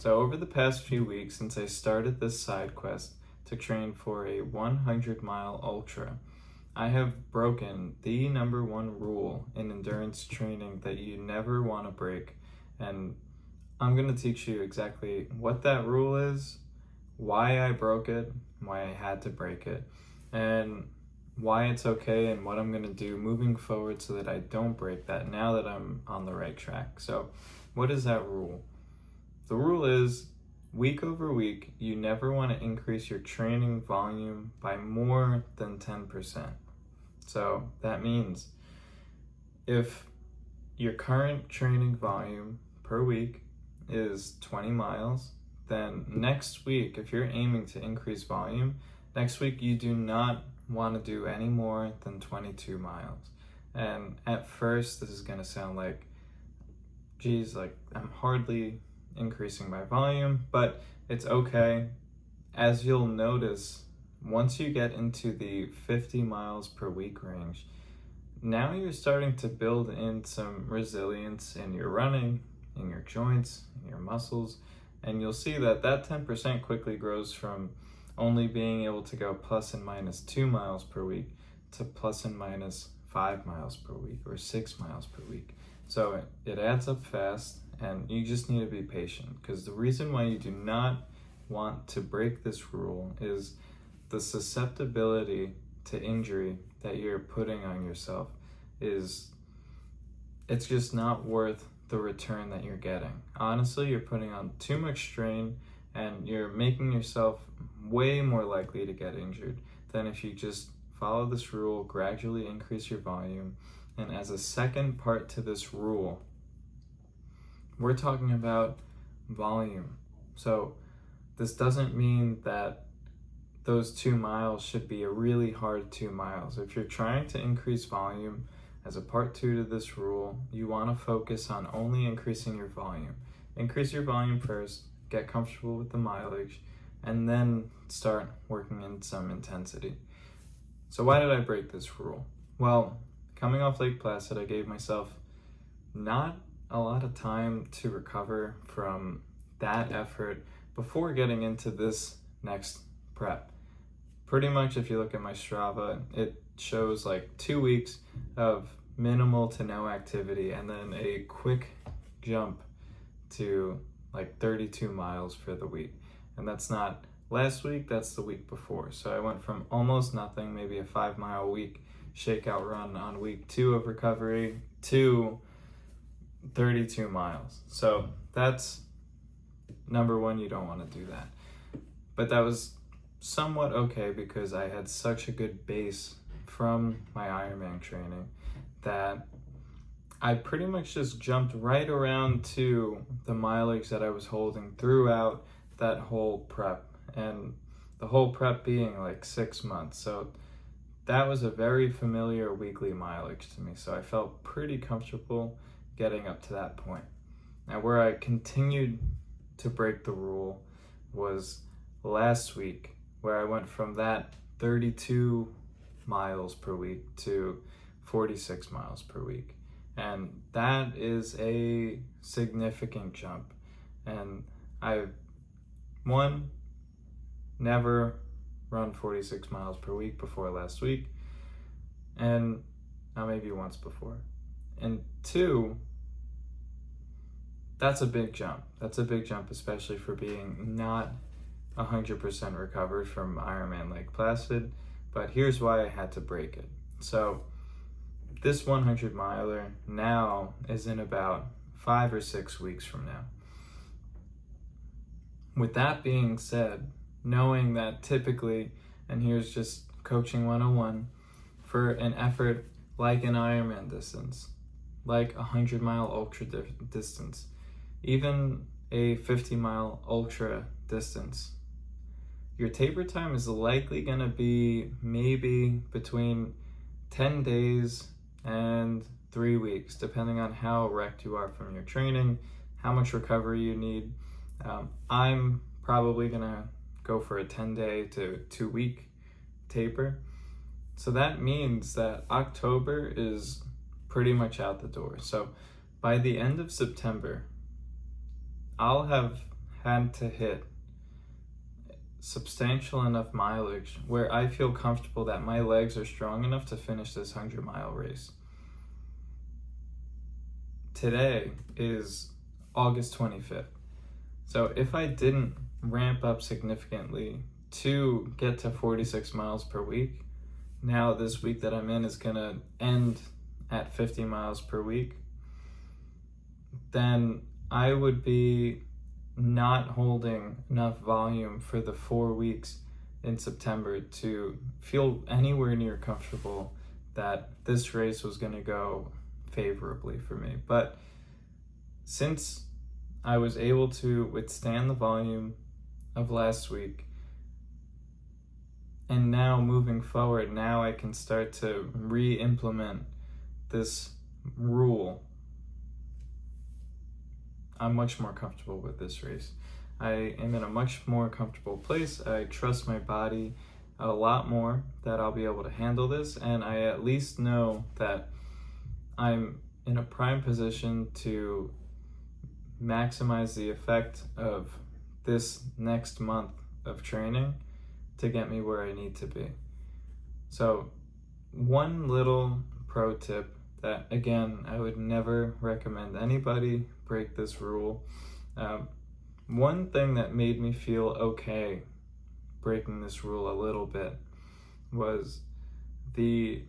So over the past few weeks, since I started this side quest to train for a 100-mile ultra, I have broken the number one rule in endurance training that you never want to break. And I'm going to teach you exactly what that rule is, why I broke it, why I had to break it, and why it's okay and what I'm going to do moving forward so that I don't break that now that I'm on the right track. So what is that rule? The rule is week over week, you never want to increase your training volume by more than 10%. So that means if your current training volume per week is 20 miles, then next week, if you're aiming to increase volume, next week you do not want to do any more than 22 miles. And at first, this is going to sound like, geez, like I'm hardly increasing my volume, but it's okay. As you'll notice, once you get into the 50 miles per week range, now you're starting to build in some resilience in your running, in your joints, in your muscles, and you'll see that that 10% quickly grows from only being able to go plus and minus 2 miles per week to plus and minus 5 miles per week or 6 miles per week. So it adds up fast, and you just need to be patient, because the reason why you do not want to break this rule is the susceptibility to injury that you're putting on yourself it's just not worth the return that you're getting. Honestly, you're putting on too much strain and you're making yourself way more likely to get injured than if you just follow this rule, gradually increase your volume. And as a second part to this rule, we're talking about volume. So this doesn't mean that those 2 miles should be a really hard 2 miles. If you're trying to increase volume as a part 2 to this rule, you want to focus on only increasing your volume. Increase your volume first, get comfortable with the mileage, and then start working in some intensity. So why did I break this rule? Well, coming off Lake Placid, I gave myself not a lot of time to recover from that effort before getting into this next prep. Pretty much, if you look at my Strava, it shows like 2 weeks of minimal to no activity and then a quick jump to like 32 miles for the week. And that's not last week, that's the week before. So I went from almost nothing, maybe a 5-mile week shakeout run on week 2 of recovery, to 32 miles. So that's number one, you don't want to do that. But that was somewhat okay because I had such a good base from my Ironman training that I pretty much just jumped right around to the mileage that I was holding throughout that whole prep, and the whole prep being like 6 months. So that was a very familiar weekly mileage to me. So I felt pretty comfortable getting up to that point. Now, where I continued to break the rule was last week, where I went from that 32 miles per week to 46 miles per week. And that is a significant jump. And I've, never run 46 miles per week before last week, and maybe once before. And 2, that's a big jump. That's a big jump, especially for being not 100% recovered from Ironman Lake Placid. But here's why I had to break it. So this 100 miler now is in about 5 or 6 weeks from now. With that being said, knowing that typically, and here's just coaching 101, for an effort like an Ironman distance, like a 100-mile ultra distance, even a 50-mile ultra distance, your taper time is likely going to be maybe between 10 days and 3 weeks, depending on how wrecked you are from your training, how much recovery you need. I'm probably going to go for a 10-day to 2-week taper. So that means that October is pretty much out the door. So by the end of September, I'll have had to hit substantial enough mileage where I feel comfortable that my legs are strong enough to finish this 100-mile race. Today is August 25th. So if I didn't ramp up significantly to get to 46 miles per week, now this week that I'm in is gonna end at 50 miles per week, then I would be not holding enough volume for the 4 weeks in September to feel anywhere near comfortable that this race was gonna go favorably for me. But since I was able to withstand the volume of last week, and now moving forward, now I can start to re-implement this rule. I'm much more comfortable with this race. I am in a much more comfortable place. I trust my body a lot more that I'll be able to handle this, and I at least know that I'm in a prime position to maximize the effect of this next month of training to get me where I need to be. So one little pro tip that, again, I would never recommend anybody break this rule. One thing that made me feel okay breaking this rule a little bit was the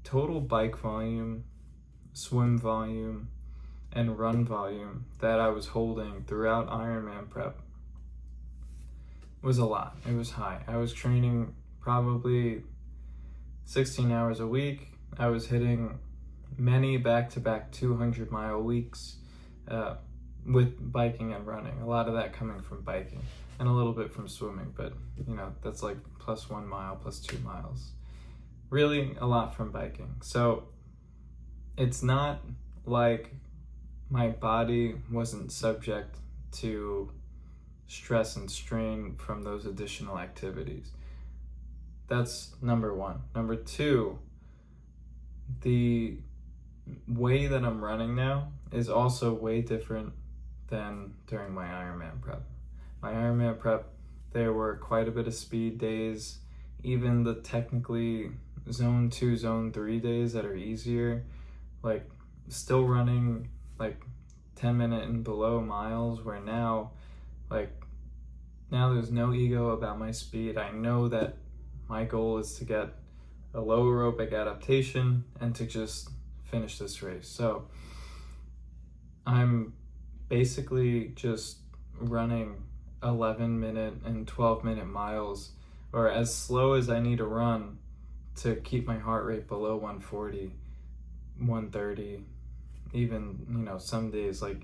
total bike volume, swim volume, and run volume that I was holding throughout Ironman prep was a lot. It was high. I was training probably 16 hours a week. I was hitting many back-to-back 200-mile weeks with biking and running. A lot of that coming from biking and a little bit from swimming, but that's like plus 1 mile, plus 2 miles. Really a lot from biking. So it's not like my body wasn't subject to stress and strain from those additional activities. That's number one. Number two, the way that I'm running now is also way different than during my Ironman prep. My Ironman prep, there were quite a bit of speed days, even the technically zone 2, zone 3 days that are easier, like still running like 10-minute and below miles, where now there's no ego about my speed. I know that my goal is to get a low aerobic adaptation and to just finish this race. So I'm basically just running 11-minute and 12-minute miles, or as slow as I need to run to keep my heart rate below 140, 130, even, some days like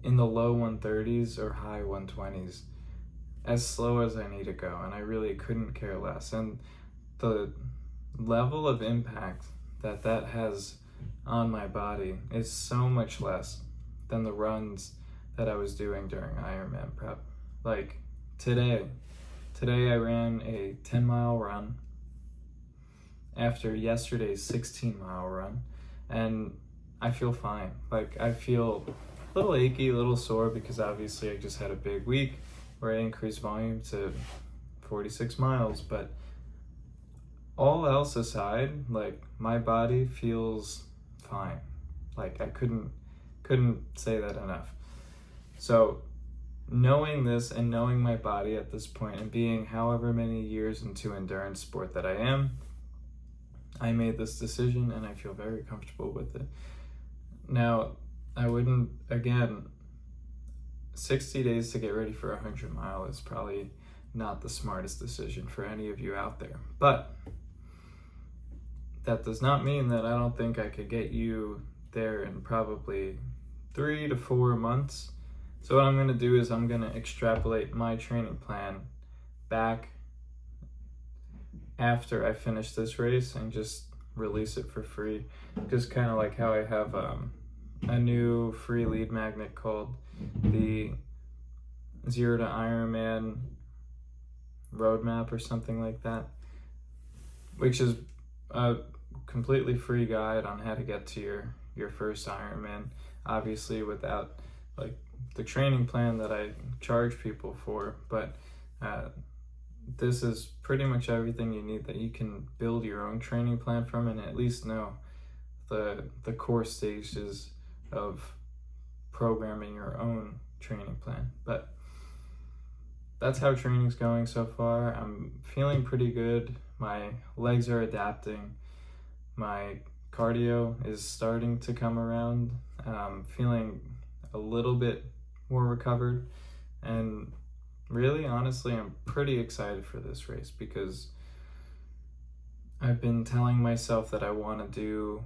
in the low 130s or high 120s, as slow as I need to go. And I really couldn't care less. And the level of impact that has on my body is so much less than the runs that I was doing during Ironman prep. Like today I ran a 10-mile run after yesterday's 16-mile run, and I feel fine. Like I feel a little achy, a little sore, because obviously I just had a big week where I increased volume to 46 miles, but all else aside, like my body feels fine. Like I couldn't say that enough. So knowing this and knowing my body at this point and being however many years into endurance sport that I am, I made this decision and I feel very comfortable with it. Now, I wouldn't, again, 60 days to get ready for a 100-mile is probably not the smartest decision for any of you out there. But that does not mean that I don't think I could get you there in probably 3 to 4 months. So what I'm going to do is I'm going to extrapolate my training plan back after I finish this race and just release it for free. Just kind of like how I have a new free lead magnet called the 0 to Ironman roadmap or something like that, which is a completely free guide on how to get to your first Ironman, obviously without like the training plan that I charge people for, but this is pretty much everything you need that you can build your own training plan from and at least know the core stages of programming your own training plan. But that's how training's going so far. I'm feeling pretty good. My legs are adapting. My cardio is starting to come around. Feeling a little bit more recovered, and really, honestly, I'm pretty excited for this race because I've been telling myself that I want to do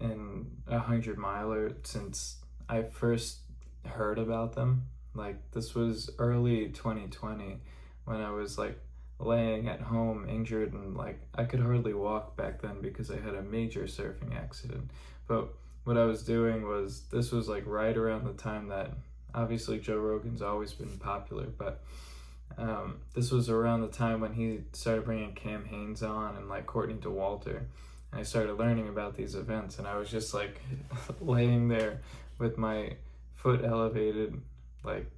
in 100-miler since I first heard about them. Like, this was early 2020 when I was like laying at home injured, and like I could hardly walk back then because I had a major surfing accident. But what I was doing was, this was like right around the time that obviously Joe Rogan's always been popular, but this was around the time when he started bringing Cam Hanes on and like Courtney Dauwalter, and I started learning about these events, and I was just like laying there with my foot elevated, like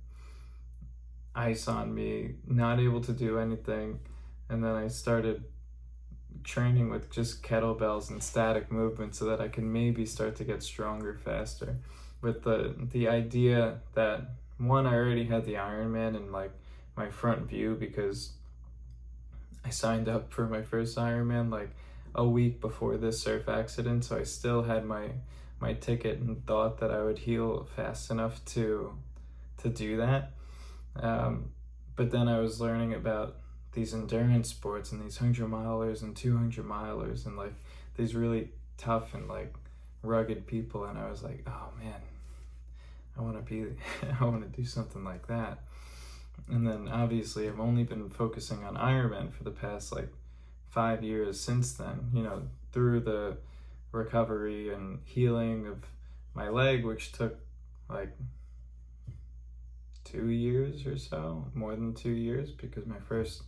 ice on me, not able to do anything. And then I started training with just kettlebells and static movement so that I can maybe start to get stronger faster, with the idea that, one, I already had the Ironman in like my front view because I signed up for my first Ironman like a week before this surf accident, so I still had my ticket and thought that I would heal fast enough to do that. But then I was learning about these endurance sports and these 100-milers and 200-milers and like these really tough and like rugged people, and I was like, oh man, I want to do something like that. And then obviously I've only been focusing on Ironman for the past like 5 years since then, you know, through the recovery and healing of my leg, which took like 2 years or so, more than 2 years, because my first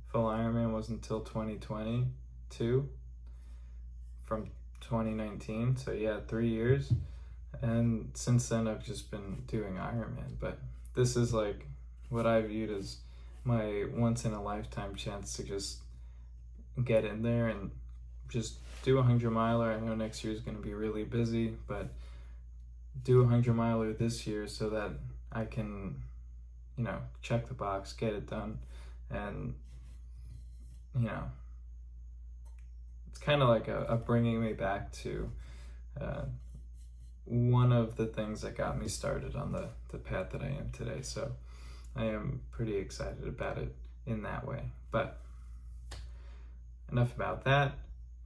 full Ironman wasn't until 2022 from 2019. So yeah, 3 years. And since then I've just been doing Ironman. But this is like what I viewed as my once in a lifetime chance to just get in there and just do a 100-miler. I know next year is going to be really busy, but do a 100-miler this year so that I can, you know, check the box, get it done. And, you know, it's kind of like a bringing me back to one of the things that got me started on the path that I am today. So I am pretty excited about it in that way. But enough about that.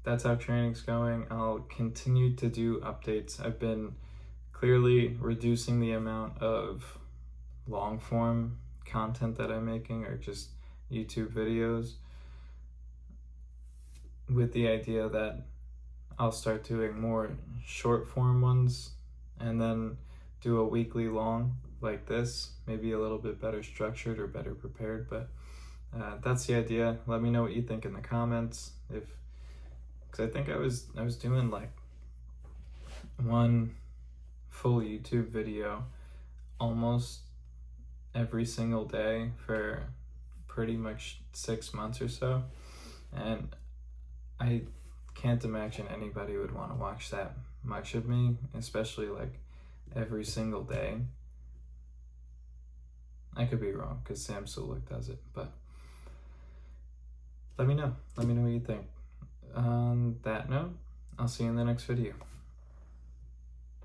That's how training's going. I'll continue to do updates. I've been clearly reducing the amount of long form content that I'm making, or just YouTube videos, with the idea that I'll start doing more short form ones and then do a weekly long like this, maybe a little bit better structured or better prepared. But that's the idea. Let me know what you think in the comments, because I think I was doing like one full YouTube video almost every single day for pretty much 6 months or so, and I can't imagine anybody would want to watch that much of me, especially like every single day. I could be wrong because Sam Sulek does it, but let me know what you think. On that note, I'll see you in the next video.